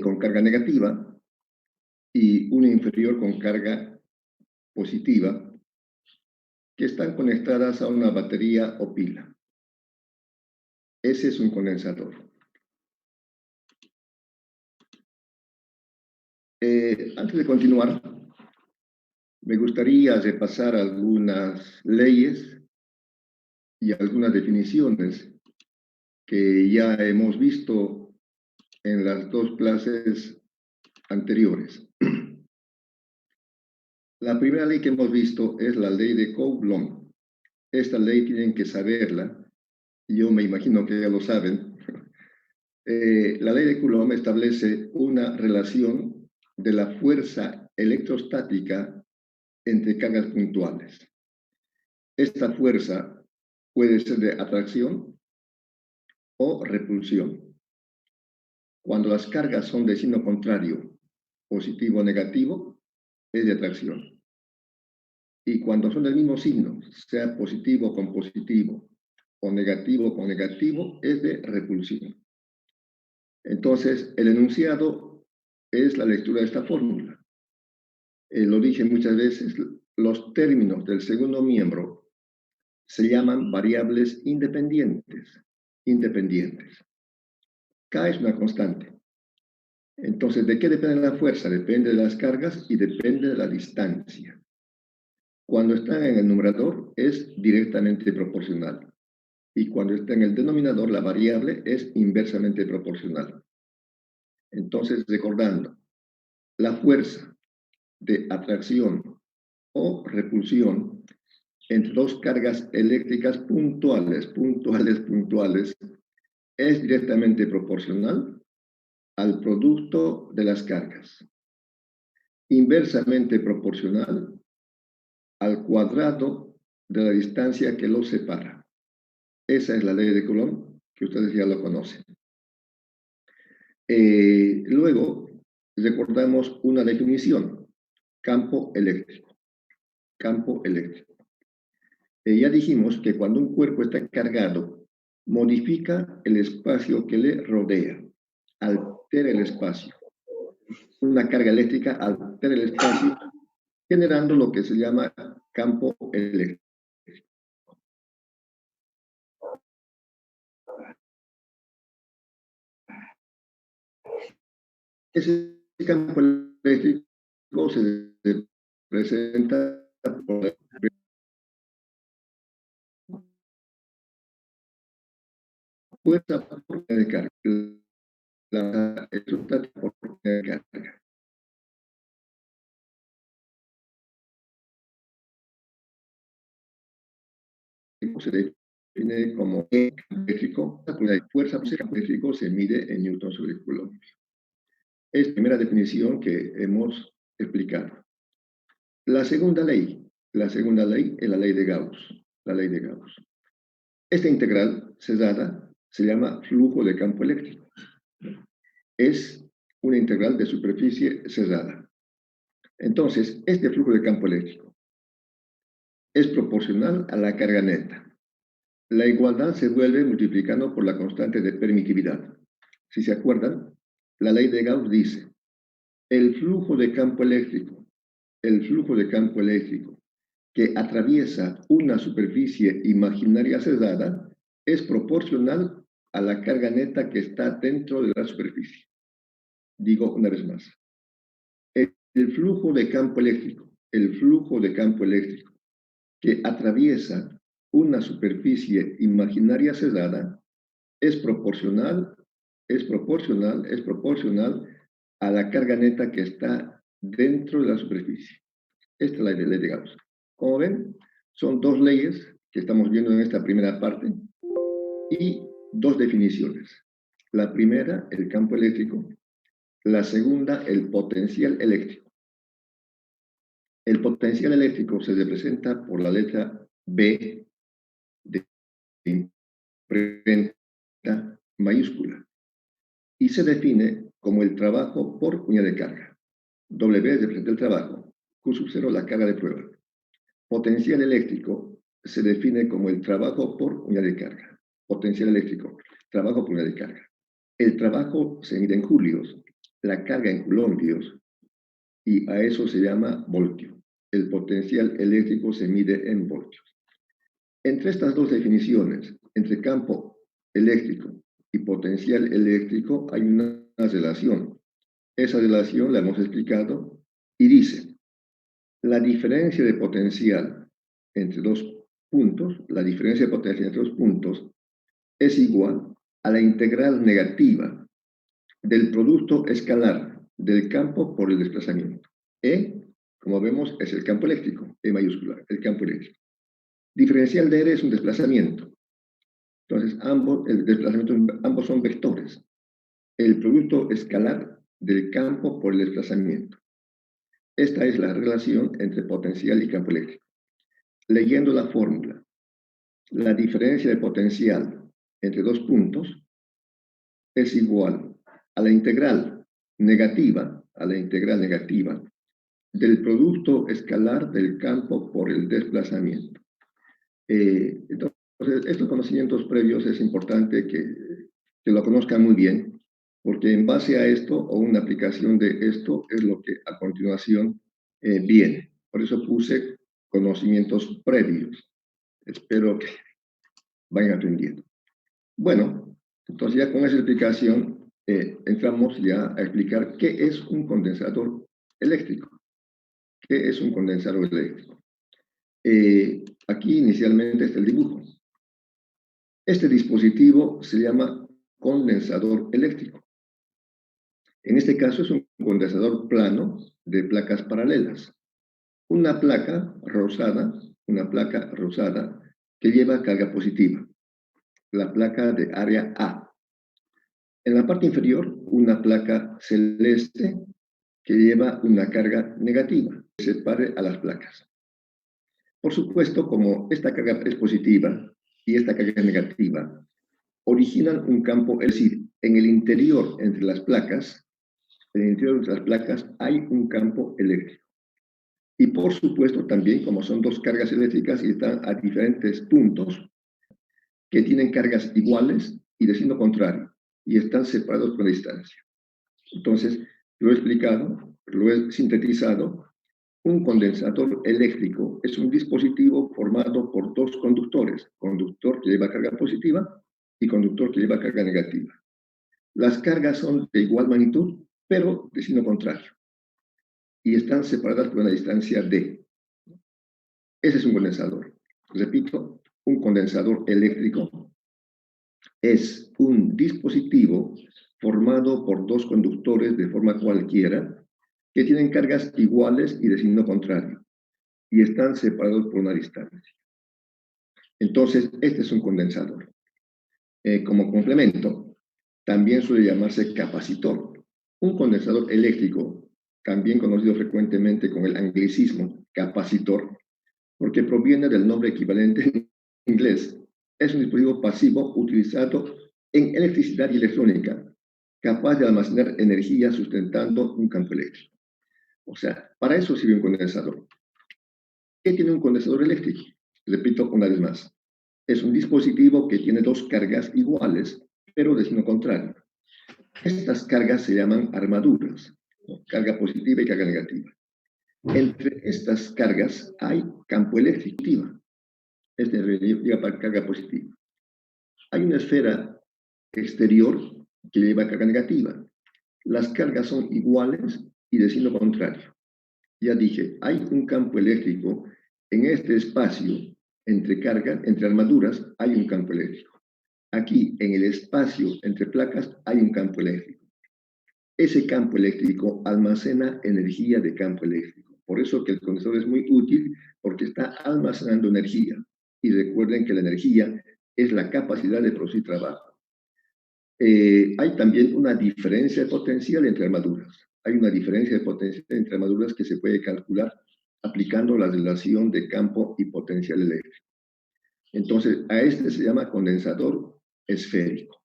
con carga negativa y una inferior con carga positiva, que están conectadas a una batería o pila. Ese es un condensador. Antes de continuar, me gustaría repasar algunas leyes y algunas definiciones que ya hemos visto en las dos clases anteriores. La primera ley que hemos visto es la ley de Coulomb. Esta ley tienen que saberla, yo me imagino que ya lo saben. La ley de Coulomb establece una relación de la fuerza electrostática entre cargas puntuales. Esta fuerza puede ser de atracción o repulsión. Cuando las cargas son de signo contrario, positivo o negativo, es de atracción. Y cuando son del mismo signo, sea positivo con positivo o negativo con negativo, es de repulsión. Entonces, el enunciado es la lectura de esta fórmula. Lo dije muchas veces, los términos del segundo miembro se llaman variables independientes. K es una constante. Entonces, ¿de qué depende la fuerza? Depende de las cargas y depende de la distancia. Cuando está en el numerador es directamente proporcional. Y cuando está en el denominador, la variable es inversamente proporcional. Entonces, recordando, la fuerza de atracción o repulsión entre dos cargas eléctricas puntuales, es directamente proporcional al producto de las cargas. Inversamente proporcional al cuadrado de la distancia que los separa. Esa es la ley de Coulomb, que ustedes ya lo conocen. Luego, recordamos una definición, campo eléctrico. Campo eléctrico. Ya dijimos que cuando un cuerpo está cargado, modifica el espacio que le rodea, altera el espacio. Una carga eléctrica altera el espacio, generando lo que se llama campo eléctrico. Ese campo eléctrico se presenta por la fuerza por unidad de carga, la electrostática por unidad de carga. Se define como campo eléctrico, la unidad de fuerza por campo eléctrico se mide en newton sobre coulomb. Es la primera definición que hemos explicado. La segunda ley es la ley de Gauss. La ley de Gauss. Esta integral cerrada se llama flujo de campo eléctrico. Es una integral de superficie cerrada. Entonces, este flujo de campo eléctrico es proporcional a la carga neta. La igualdad se vuelve multiplicando por la constante de permitividad. Si se acuerdan, la ley de Gauss dice, el flujo de campo eléctrico que atraviesa una superficie imaginaria cerrada es proporcional a la carga neta que está dentro de la superficie. Digo una vez más. El flujo de campo eléctrico que atraviesa una superficie imaginaria cerrada es proporcional a la carga neta que está dentro de la superficie. Esta es la ley de Gauss. Como ven, son dos leyes que estamos viendo en esta primera parte y dos definiciones. La primera, el campo eléctrico. La segunda, el potencial eléctrico. El potencial eléctrico se representa por la letra B de imprenta mayúscula y se define como el trabajo por unidad de carga. W representa el trabajo, Q sub 0 la carga de prueba. Potencial eléctrico se define como el trabajo por unidad de carga. Potencial eléctrico, trabajo por unidad de carga. El trabajo se mide en julios la carga en colombios y a eso se llama voltio. El potencial eléctrico se mide en voltios. Entre estas dos definiciones, entre campo eléctrico y potencial eléctrico, hay una relación. Esa relación la hemos explicado y dice, la diferencia de potencial entre dos puntos, la diferencia de potencial entre dos puntos es igual a la integral negativa del producto escalar del campo por el desplazamiento. E, como vemos, es el campo eléctrico, E mayúscula, el campo eléctrico. Diferencial de R es un desplazamiento. Entonces, ambos son vectores. El producto escalar del campo por el desplazamiento. Esta es la relación entre potencial y campo eléctrico. Leyendo la fórmula, la diferencia de potencial entre dos puntos es igual a la integral negativa, del producto escalar del campo por el desplazamiento. Entonces, estos conocimientos previos es importante que lo conozcan muy bien, porque en base a esto o una aplicación de esto es lo que a continuación viene. Por eso puse conocimientos previos. Espero que vayan aprendiendo. Bueno, entonces ya con esa explicación entramos ya a explicar qué es un condensador eléctrico. ¿Qué es un condensador eléctrico? Aquí inicialmente está el dibujo. Este dispositivo se llama condensador eléctrico. En este caso es un condensador plano de placas paralelas. Una placa rosada que lleva carga positiva, la placa de área A. En la parte inferior, una placa celeste que lleva una carga negativa, que separe a las placas. Por supuesto, como esta carga es positiva y esta carga es negativa, originan un campo, es decir, en el interior entre las placas, hay un campo eléctrico. Y por supuesto también, como son dos cargas eléctricas y están a diferentes puntos, que tienen cargas iguales y de signo contrario, y están separados por la distancia. Entonces, lo he explicado, lo he sintetizado. Un condensador eléctrico es un dispositivo formado por dos conductores, conductor que lleva carga positiva y conductor que lleva carga negativa. Las cargas son de igual magnitud, pero de signo contrario, y están separadas por una distancia d. Ese es un condensador. Repito, un condensador eléctrico es un dispositivo formado por dos conductores de forma cualquiera que tienen cargas iguales y de signo contrario y están separados por una distancia. Entonces, este es un condensador. Como complemento, también suele llamarse capacitor. Un condensador eléctrico, también conocido frecuentemente con el anglicismo capacitor, porque proviene del nombre equivalente en inglés. Es un dispositivo pasivo utilizado en electricidad y electrónica, capaz de almacenar energía sustentando un campo eléctrico. O sea, para eso sirve un condensador. ¿Qué tiene un condensador eléctrico? Repito una vez más. Es un dispositivo que tiene dos cargas iguales, pero de signo contrario. Estas cargas se llaman armaduras, ¿no? Carga positiva y carga negativa. Entre estas cargas hay campo eléctrico. Este lleva para carga positiva. Hay una esfera exterior que lleva carga negativa. Las cargas son iguales y de signo contrario. Ya dije, hay un campo eléctrico en este espacio entre carga, entre armaduras, hay un campo eléctrico. Aquí, en el espacio entre placas, hay un campo eléctrico. Ese campo eléctrico almacena energía de campo eléctrico. Por eso que el condensador es muy útil, porque está almacenando energía. Y recuerden que la energía es la capacidad de producir trabajo. Hay también una diferencia de potencial entre armaduras. Hay una diferencia de potencial entre armaduras que se puede calcular aplicando la relación de campo y potencial eléctrico. Entonces, a este se llama condensador esférico.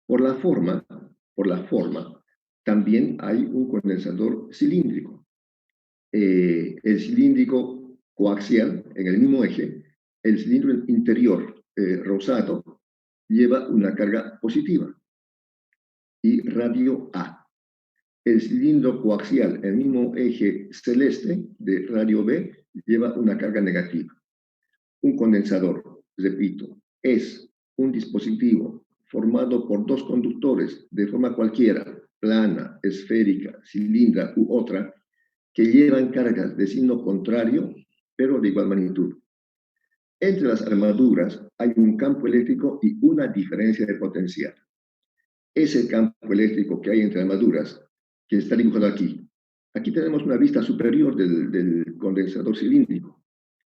Por la forma, también hay un condensador cilíndrico. El cilíndrico coaxial, en el mismo eje, el cilindro interior rosado lleva una carga positiva y radio A. el cilindro coaxial, el mismo eje celeste de radio B, lleva una carga negativa. Un condensador, repito, es un dispositivo formado por dos conductores de forma cualquiera, plana, esférica, cilindra u otra, que llevan cargas de signo contrario, pero de igual magnitud. Entre las armaduras hay un campo eléctrico y una diferencia de potencial. Ese campo eléctrico que hay entre armaduras, que está dibujado aquí. Aquí tenemos una vista superior del condensador cilíndrico.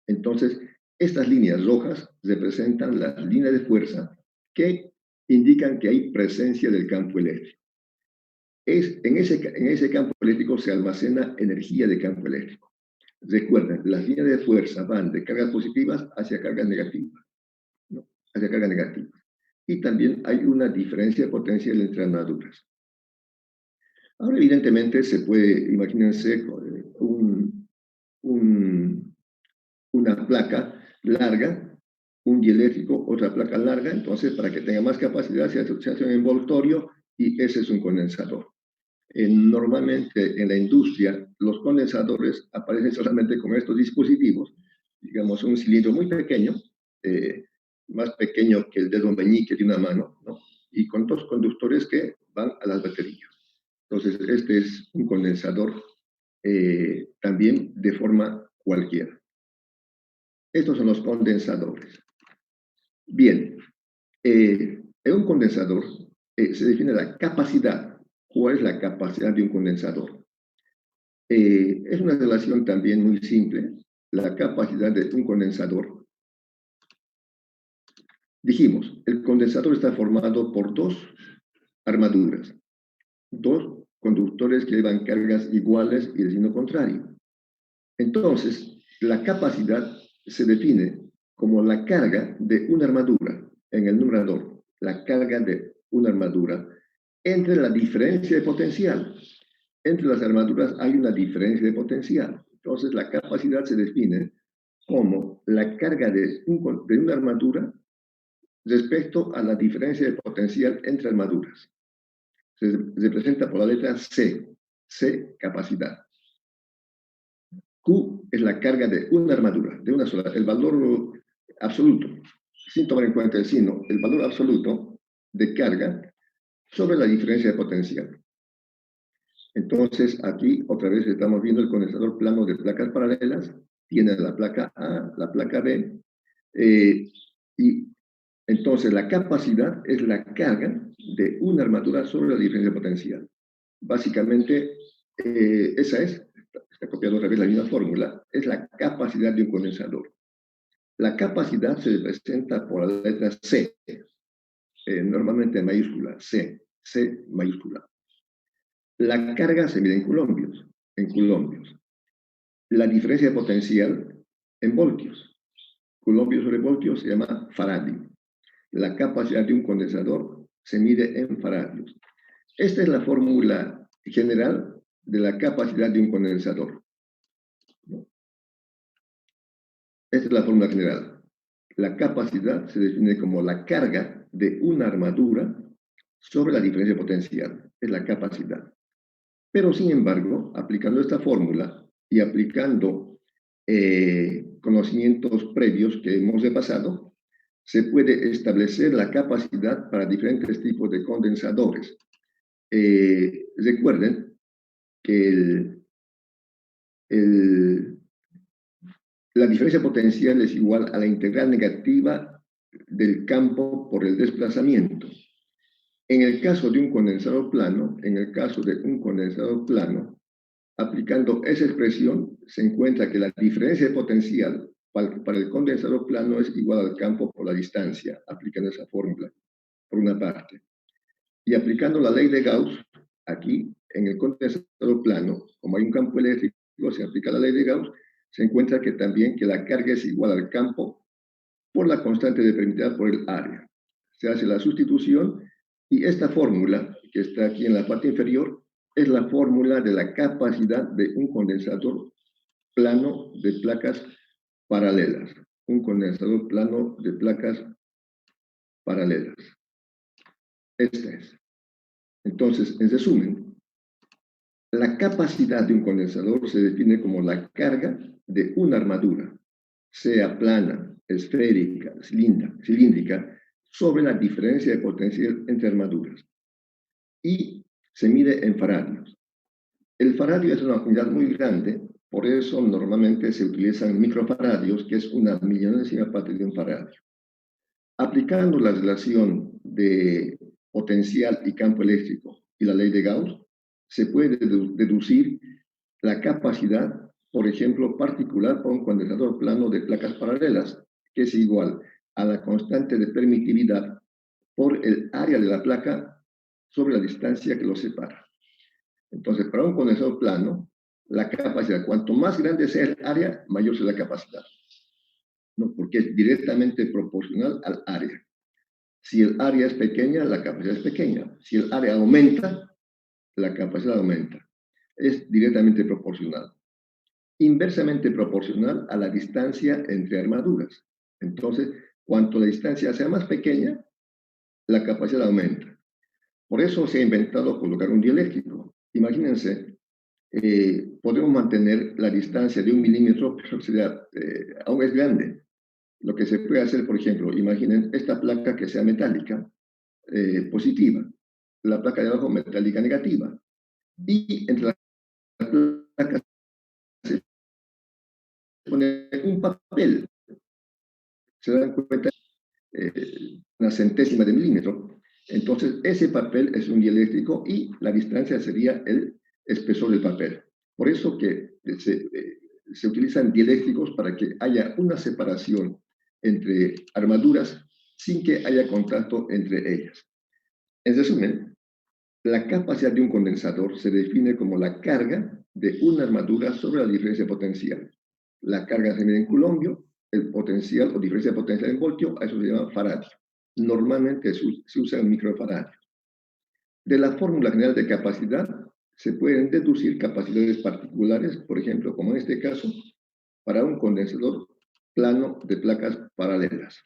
Entonces, estas líneas rojas representan las líneas de fuerza que indican que hay presencia del campo eléctrico. En ese campo eléctrico se almacena energía de campo eléctrico. Recuerden, las líneas de fuerza van de cargas positivas hacia cargas negativas, ¿no? Hacia cargas negativas. Y también hay una diferencia de potencial entre armaduras. Ahora, evidentemente, se puede, imagínense, una placa larga, un dieléctrico, otra placa larga, entonces para que tenga más capacidad se hace un envoltorio y ese es un condensador. Normalmente en la industria los condensadores aparecen solamente con estos dispositivos, digamos un cilindro muy pequeño, más pequeño que el dedo meñique de una mano, ¿no? Y con dos conductores que van a las baterías. Entonces este es un condensador también de forma cualquiera. Estos son los condensadores. Bien, en un condensador se define la capacidad. ¿Cuál es la capacidad de un condensador? Es una relación también muy simple. La capacidad de un condensador. Dijimos, el condensador está formado por dos armaduras, dos conductores que llevan cargas iguales y de signo contrario. Entonces, la capacidad se define como la carga de una armadura en el numerador, la carga de una armadura entre la diferencia de potencial. Entre las armaduras hay una diferencia de potencial. Entonces, la capacidad se define como la carga de una armadura respecto a la diferencia de potencial entre armaduras. Se representa por la letra C, C, capacidad. Q es la carga de una armadura, de una sola, el valor absoluto, sin tomar en cuenta el signo, el valor absoluto de carga sobre la diferencia de potencial. Entonces, aquí otra vez estamos viendo el condensador plano de placas paralelas, tiene la placa A, la placa B, y entonces la capacidad es la carga de una armadura sobre la diferencia de potencial. Básicamente, esa está copiando otra vez la misma fórmula, es la capacidad de un condensador. La capacidad se representa por la letra C, normalmente en mayúscula, C, C mayúscula. La carga se mide en coulombios, La diferencia de potencial en voltios. Coulombios sobre voltios se llama faradio. La capacidad de un condensador se mide en faradios. Esta es la fórmula general de la capacidad de un condensador. Esta es la fórmula general. La capacidad se define como la carga de una armadura sobre la diferencia de potencial. Es la capacidad. Pero, sin embargo, aplicando esta fórmula y aplicando conocimientos previos que hemos repasado, se puede establecer la capacidad para diferentes tipos de condensadores. Recuerden que la diferencia potencial es igual a la integral negativa del campo por el desplazamiento. En el caso de un condensador plano, aplicando esa expresión, se encuentra que la diferencia de potencial para el condensador plano es igual al campo por la distancia, aplicando esa fórmula, por una parte. Y aplicando la ley de Gauss, aquí, en el condensador plano, como hay un campo eléctrico, se aplica la ley de Gauss, se encuentra que también que la carga es igual al campo por la constante de permitividad por el área. Se hace la sustitución y esta fórmula, que está aquí en la parte inferior, es la fórmula de la capacidad de un condensador plano de placas paralelas. Un condensador plano de placas paralelas. Esta es. Entonces, en resumen, La capacidad de un condensador se define como la carga de una armadura, sea plana, esférica, cilíndrica, sobre la diferencia de potencial entre armaduras. Y se mide en faradios. El faradio es una unidad muy grande, por eso normalmente se utilizan microfaradios, que es una millonésima parte de un faradio. Aplicando la relación de potencial y campo eléctrico y la ley de Gauss, se puede deducir la capacidad, por ejemplo, particular para un condensador plano de placas paralelas, que es igual a la constante de permitividad por el área de la placa sobre la distancia que lo separa. Entonces, para un condensador plano, la capacidad, cuanto más grande sea el área, mayor será la capacidad, ¿no? Porque es directamente proporcional al área. Si el área es pequeña, la capacidad es pequeña. Si el área aumenta, la capacidad aumenta. Es directamente proporcional. Inversamente proporcional a la distancia entre armaduras. Entonces, cuanto la distancia sea más pequeña, la capacidad aumenta. Por eso se ha inventado colocar un dieléctrico. Imagínense, podemos mantener la distancia de 1 milímetro, pero aún es grande. Lo que se puede hacer, por ejemplo, imaginen esta placa que sea metálica, positiva, la placa de abajo metálica negativa, y entre las placas se pone un papel, se dan cuenta, una centésima de milímetro. Entonces, ese papel es un dieléctrico y la distancia sería el espesor del papel. Por eso que se utilizan dieléctricos para que haya una separación entre armaduras sin que haya contacto entre ellas. En resumen, la capacidad de un condensador se define como la carga de una armadura sobre la diferencia potencial. La carga se mide en coulombio, el potencial o diferencia de potencial en voltio, a eso se llama faradio. Normalmente se usa el microfaradio. De la fórmula general de capacidad se pueden deducir capacidades particulares, por ejemplo, como en este caso, para un condensador plano de placas paralelas.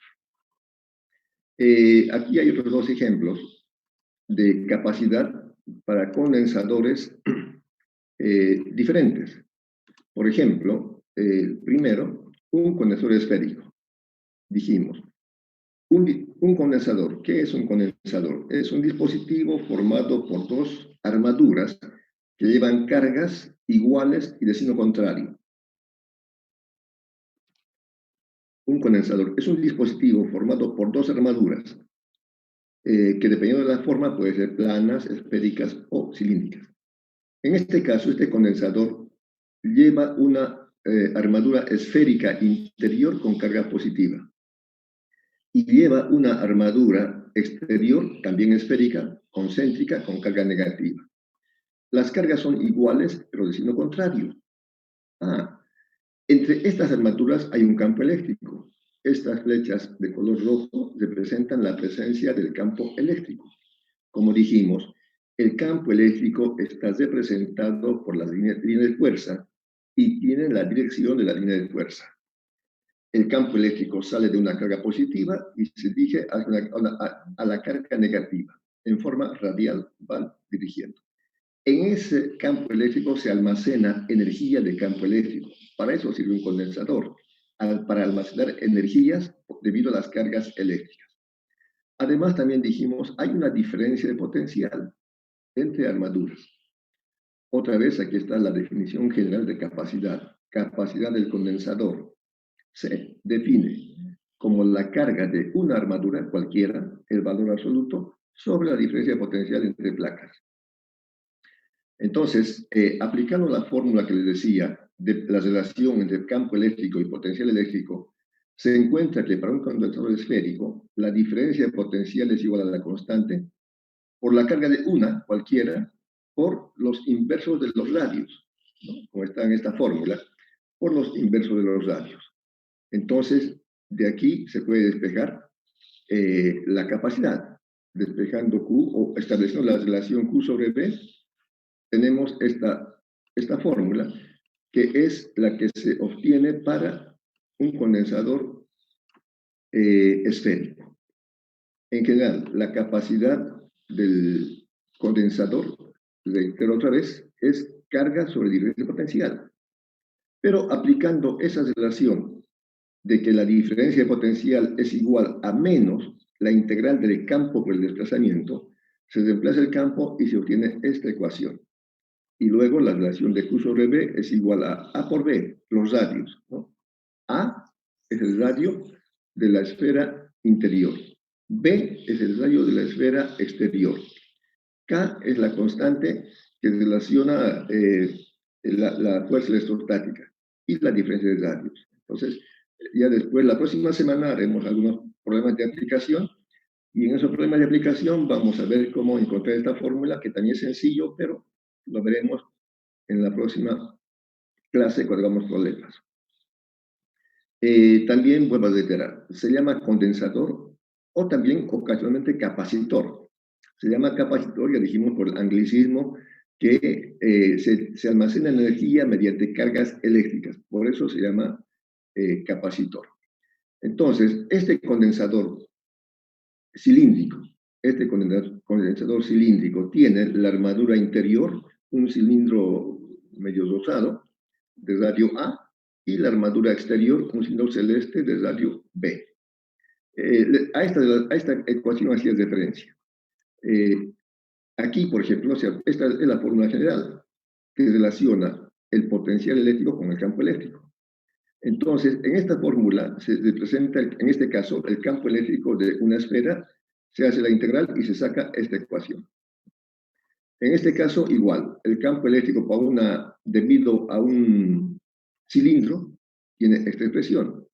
Aquí hay otros dos ejemplos de capacidad para condensadores diferentes. Por ejemplo, primero, un condensador esférico. Dijimos, un condensador. ¿Qué es un condensador? Es un dispositivo formado por dos armaduras que llevan cargas iguales y de signo contrario. Un condensador es un dispositivo formado por dos armaduras que dependiendo de la forma pueden ser planas, esféricas o cilíndricas. En este caso, este condensador lleva una armadura esférica interior con carga positiva y lleva una armadura exterior también esférica, concéntrica, con carga negativa. Las cargas son iguales, pero de signo contrario. Entre estas armaduras hay un campo eléctrico. Estas flechas de color rojo representan la presencia del campo eléctrico. Como dijimos, el campo eléctrico está representado por las líneas de fuerza y tiene la dirección de la línea de fuerza. El campo eléctrico sale de una carga positiva y se dirige a la carga negativa. En forma radial van dirigiendo. En ese campo eléctrico se almacena energía de campo eléctrico. Para eso sirve un condensador, para almacenar energías debido a las cargas eléctricas. Además, también dijimos, hay una diferencia de potencial entre armaduras. Otra vez, aquí está la definición general de capacidad. Capacidad del condensador se define como la carga de una armadura cualquiera, el valor absoluto, sobre la diferencia de potencial entre placas. Entonces, aplicando la fórmula que les decía de la relación entre campo eléctrico y potencial eléctrico, se encuentra que para un condensador esférico, la diferencia de potencial es igual a la constante por la carga de una cualquiera por los inversos de los radios, ¿no? Como está en esta fórmula, por los inversos de los radios. Entonces, de aquí se puede despejar la capacidad. Despejando Q o estableciendo la relación Q sobre B, tenemos esta fórmula que es la que se obtiene para un condensador esférico. En general, la capacidad del condensador reitero otra vez, es carga sobre diferencia potencial. Pero aplicando esa relación de que la diferencia potencial es igual a menos la integral del campo por el desplazamiento, se reemplaza el campo y se obtiene esta ecuación. Y luego la relación de Q sobre B es igual a por B, los radios, ¿no? A es el radio de la esfera interior. B es el radio de la esfera exterior. K es la constante que relaciona la fuerza electrostática y la diferencia de radios. Entonces, ya después, la próxima semana haremos algunos problemas de aplicación y en esos problemas de aplicación vamos a ver cómo encontrar esta fórmula, que también es sencillo, pero lo veremos en la próxima clase cuando hagamos problemas. También vuelvo a reiterar, se llama condensador o también ocasionalmente capacitor. Se llama capacitor, ya dijimos por el anglicismo, que se almacena energía mediante cargas eléctricas. Por eso se llama capacitor. Entonces, este condensador cilíndrico, condensador cilíndrico tiene la armadura interior, un cilindro medio rosado de radio A, y la armadura exterior, un cilindro celeste de radio B. A esta ecuación hacía referencia. Aquí, por ejemplo, esta es la fórmula general que relaciona el potencial eléctrico con el campo eléctrico. Entonces, en esta fórmula se representa, en este caso, el campo eléctrico de una esfera, se hace la integral y se saca esta ecuación. En este caso, igual, el campo eléctrico debido a un cilindro tiene esta expresión.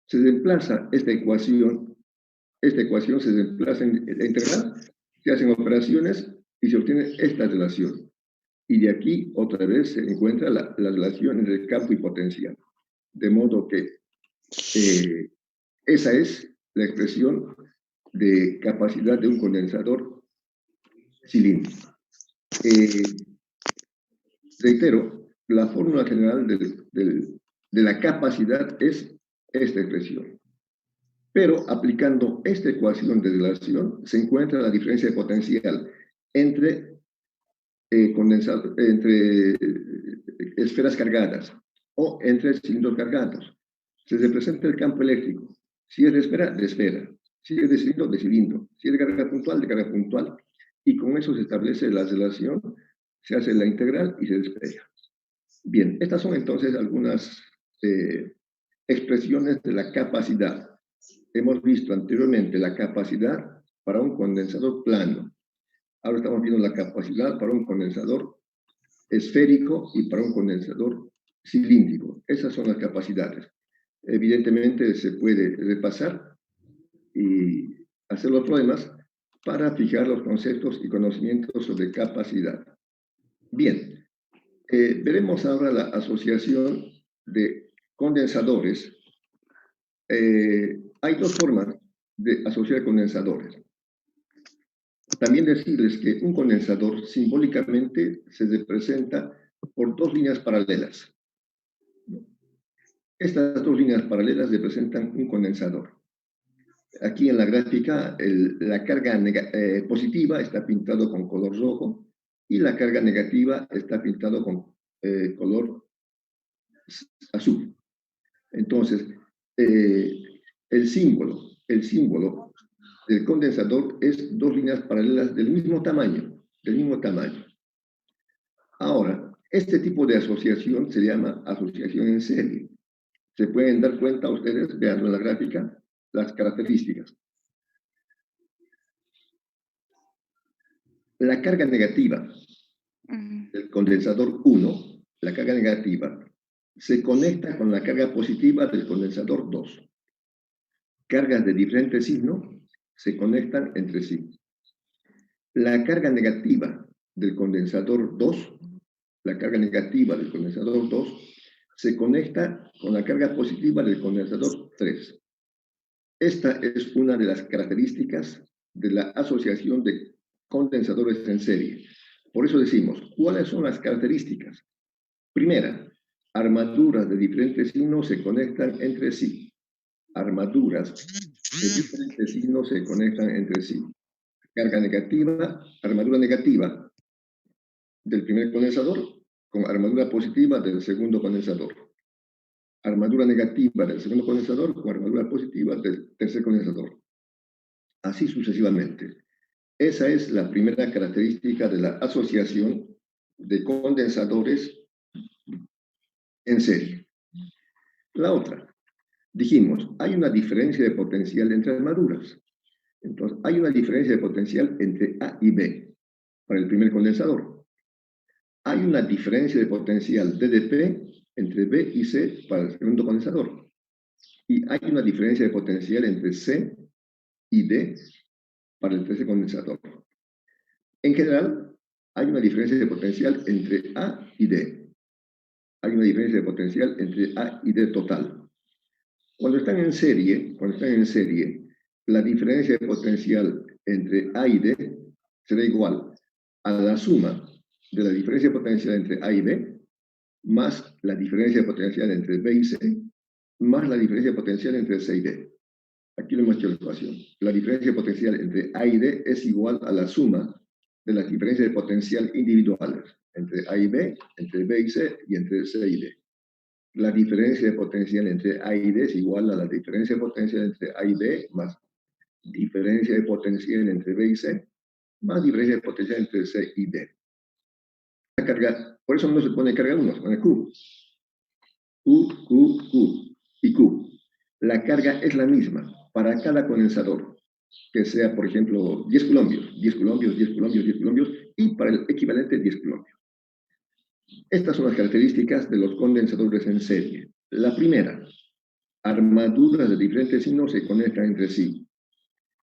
Se reemplaza esta ecuación se reemplaza en la integral, se hacen operaciones y se obtiene esta relación. Y de aquí, otra vez, se encuentra la relación entre campo y potencial. De modo que esa es la expresión de capacidad de un condensador cilíndrico. Reitero, la fórmula general de la capacidad es esta expresión. Pero aplicando esta ecuación de relación, se encuentra la diferencia de potencial entre esferas cargadas o entre cilindros cargados. Se representa el campo eléctrico. Si es de esfera, de esfera. Si es de cilindro, de cilindro. Si es de carga puntual, de carga puntual. Y con eso se establece la relación, se hace la integral y se despeja. Bien, estas son entonces algunas expresiones de la capacidad. Hemos visto anteriormente la capacidad para un condensador plano. Ahora estamos viendo la capacidad para un condensador esférico y para un condensador cilíndrico. Esas son las capacidades. Evidentemente se puede repasar y hacer los problemas para fijar los conceptos y conocimientos sobre capacidad. Bien, veremos ahora la asociación de condensadores. Hay dos formas de asociar condensadores. También decirles que un condensador simbólicamente se representa por dos líneas paralelas. Estas dos líneas paralelas representan un condensador. Aquí en la gráfica, la carga positiva está pintado con color rojo y la carga negativa está pintado con color azul. Entonces, el símbolo del condensador es dos líneas paralelas del mismo tamaño, Ahora, este tipo de asociación se llama asociación en serie. Se pueden dar cuenta ustedes, vean en la gráfica, las características. La carga negativa del condensador 1, la carga negativa, se conecta con la carga positiva del condensador 2. Cargas de diferente signo se conectan entre sí. La carga negativa del condensador 2, se conecta con la carga positiva del condensador 3. Esta es una de las características de la asociación de condensadores en serie. Por eso decimos, ¿cuáles son las características? Primera, armaduras de diferentes signos se conectan entre sí. Armaduras de diferentes signos se conectan entre sí. Carga negativa, armadura negativa, del primer condensador con armadura positiva del segundo condensador. Armadura negativa del segundo condensador con armadura positiva del tercer condensador. Así sucesivamente. Esa es la primera característica de la asociación de condensadores en serie. La otra, dijimos, hay una diferencia de potencial entre armaduras. Entonces, hay una diferencia de potencial entre A y B para el primer condensador. Hay una diferencia de potencial DDP entre B y C para el segundo condensador. Y hay una diferencia de potencial entre C y D para el tercer condensador. En general, hay una diferencia de potencial entre A y D. Hay una diferencia de potencial entre A y D total. Cuando están en serie, la diferencia de potencial entre A y D será igual a la suma de la diferencia de potencial entre A y B más la diferencia de potencial entre B y C más la diferencia de potencial entre C y D. Aquí lo hemos hecho la ecuación. La diferencia de potencial entre A y D es igual a la suma de las diferencias de potencial individuales entre A y B, entre B y C y entre C y D. La diferencia de potencial entre A y D es igual a la diferencia de potencial entre A y B más diferencia de potencial entre B y C más diferencia de potencial entre C y D. La carga, por eso no se pone carga 1, se pone Q. Q y Q. La carga es la misma para cada condensador, que sea, por ejemplo, 10 coulombios, 10 coulombios, 10 coulombios, 10 coulombios, y para el equivalente 10 coulombios. Estas son las características de los condensadores en serie. La primera, armaduras de diferentes signos se conectan entre sí.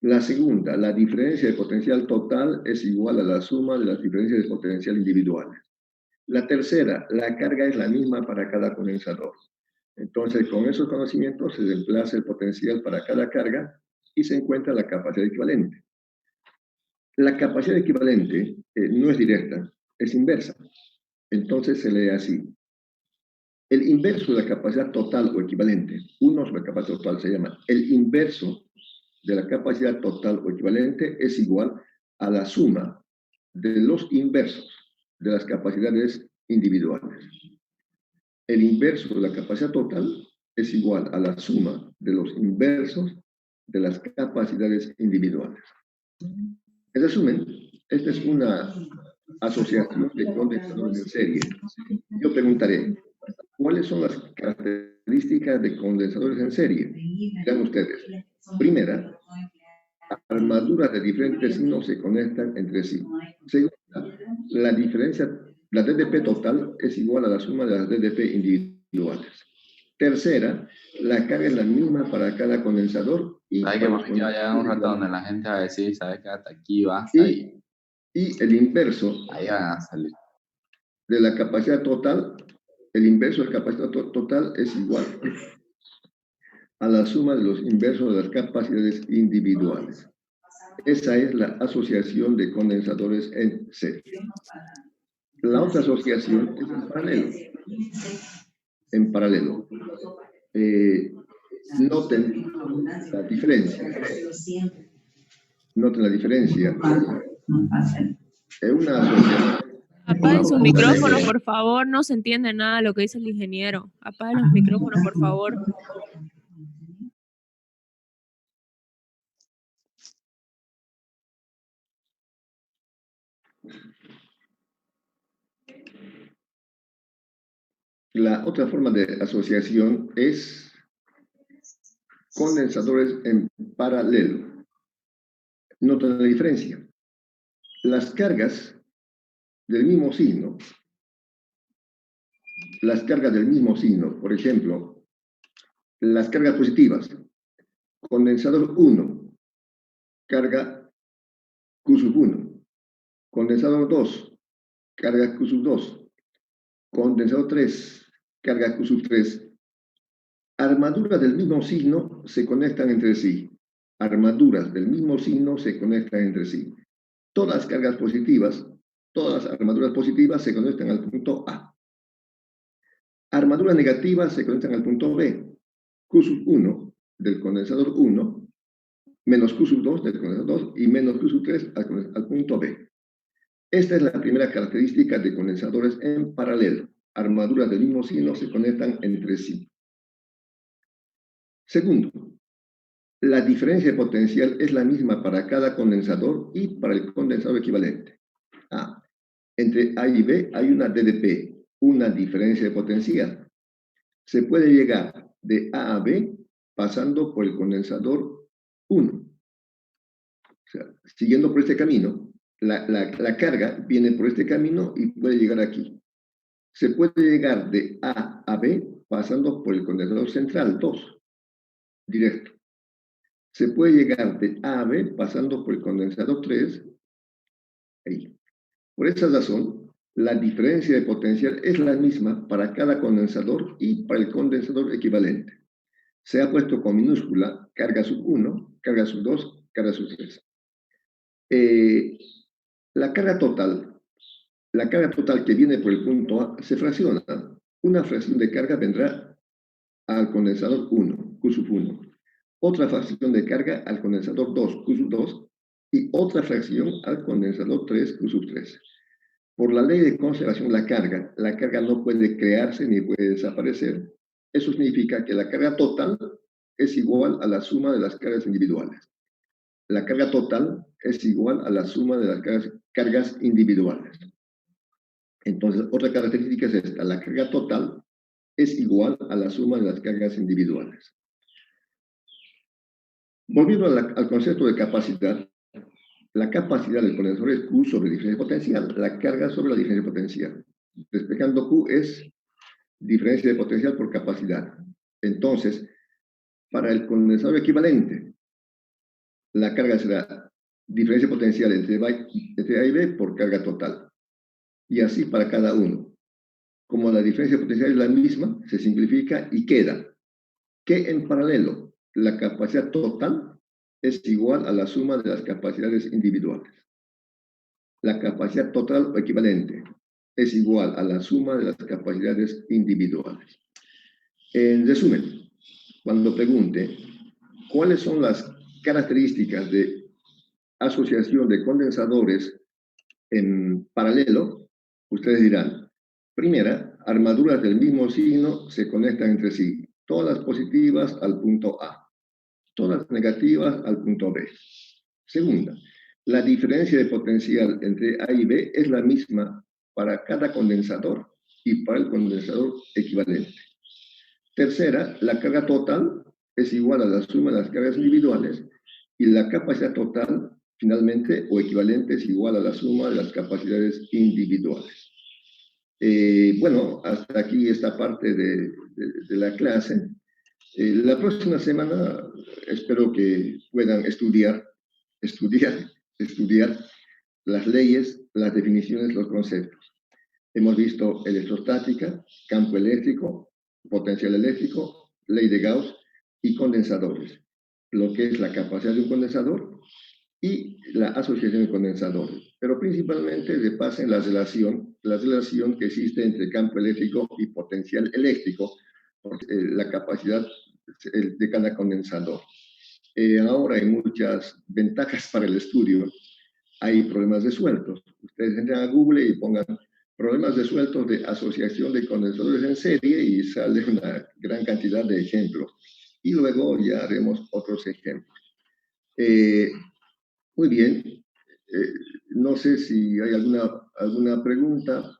La segunda, la diferencia de potencial total es igual a la suma de las diferencias de potencial individuales. La tercera, la carga es la misma para cada condensador. Entonces, con esos conocimientos se desplaza el potencial para cada carga y se encuentra la capacidad equivalente. La capacidad equivalente no es directa, es inversa. Entonces se lee así. El inverso de la capacidad total o equivalente, 1 sobre la capacidad total se llama, el inverso de la capacidad total o equivalente es igual a la suma de los inversos de las capacidades individuales. El inverso de la capacidad total es igual a la suma de los inversos de las capacidades individuales. En resumen, esta es una asociación de condensadores en serie. Yo preguntaré, ¿cuáles son las características de condensadores en serie? Dirán ustedes. Primera, armaduras de diferentes signos se conectan entre sí. Segunda, la DDP total es igual a la suma de las DDP individuales. Tercera, la carga es la misma para cada condensador. Y hay que ya llega un rato donde la gente va a decir, sabes que hasta aquí va, y el inverso ahí van a salir. De la capacidad total, el inverso de la capacidad total es igual a la suma de los inversos de las capacidades individuales. Esa es la asociación de condensadores en serie. La otra asociación es en paralelo. En paralelo. Noten la diferencia. Noten la diferencia. Es una asociación. Apaguen sus micrófonos, por favor. No se entiende nada de lo que dice el ingeniero. Apaguen los micrófonos, por favor. La otra forma de asociación es condensadores en paralelo. Noten la diferencia. Las cargas del mismo signo, por ejemplo, las cargas positivas, condensador 1, carga Q1, condensador 2, carga Q2, condensador 3, carga Q3. Armaduras del mismo signo se conectan entre sí. Armaduras del mismo signo se conectan entre sí. Todas las cargas positivas, todas las armaduras positivas se conectan al punto A. Armaduras negativas se conectan al punto B. Q1 del condensador 1 menos Q2 del condensador 2 y menos Q3 al punto B. Esta es la primera característica de condensadores en paralelo. Armaduras del mismo signo se conectan entre sí. Segundo, la diferencia de potencial es la misma para cada condensador y para el condensador equivalente. Entre A y B hay una DDP, una diferencia de potencial. Se puede llegar de A a B pasando por el condensador 1. O sea, siguiendo por este camino, la carga viene por este camino y puede llegar aquí. Se puede llegar de A a B pasando por el condensador central 2, directo. Se puede llegar de A a B pasando por el condensador 3, ahí. Por esa razón, la diferencia de potencial es la misma para cada condensador y para el condensador equivalente. Se ha puesto con minúscula carga sub 1, carga sub 2, carga sub 3. La carga total que viene por el punto A se fracciona. Una fracción de carga vendrá al condensador 1, Q sub 1. Otra fracción de carga al condensador 2, Q sub 2. Y otra fracción al condensador 3, Q sub 3. Por la ley de conservación de la carga no puede crearse ni puede desaparecer. Eso significa que la carga total es igual a la suma de las cargas individuales. La carga total es igual a la suma de las cargas individuales. Entonces, otra característica es esta. La carga total es igual a la suma de las cargas individuales. Volviendo al concepto de capacidad, la capacidad del condensador es Q sobre diferencia potencial, la carga sobre la diferencia potencial. Despejando Q es diferencia de potencial por capacidad. Entonces, para el condensador equivalente, la carga será diferencia potencial entre A y B por carga total. Y así para cada uno. Como la diferencia potencial es la misma, se simplifica y queda que en paralelo la capacidad total es igual a la suma de las capacidades individuales. La capacidad total o equivalente es igual a la suma de las capacidades individuales. En resumen, cuando pregunte cuáles son las características de asociación de condensadores en paralelo, ustedes dirán, primera, armaduras del mismo signo se conectan entre sí, todas positivas al punto A, todas negativas al punto B. Segunda, la diferencia de potencial entre A y B es la misma para cada condensador y para el condensador equivalente. Tercera, la carga total es igual a la suma de las cargas individuales y la capacidad total, finalmente, o equivalente, es igual a la suma de las capacidades individuales. Bueno, hasta aquí esta parte de la clase. La próxima semana espero que puedan estudiar las leyes, las definiciones, los conceptos. Hemos visto electrostática, campo eléctrico, potencial eléctrico, ley de Gauss y condensadores. Lo que es la capacidad de un condensador y la asociación de condensadores. Pero principalmente se pasa en la relación que existe entre campo eléctrico y potencial eléctrico, la capacidad de cada condensador. Ahora hay muchas ventajas para el estudio. Hay problemas resueltos. Ustedes entran a Google y pongan problemas resueltos de asociación de condensadores en serie y sale una gran cantidad de ejemplos. Y luego ya haremos otros ejemplos. Muy bien. No sé si hay alguna pregunta.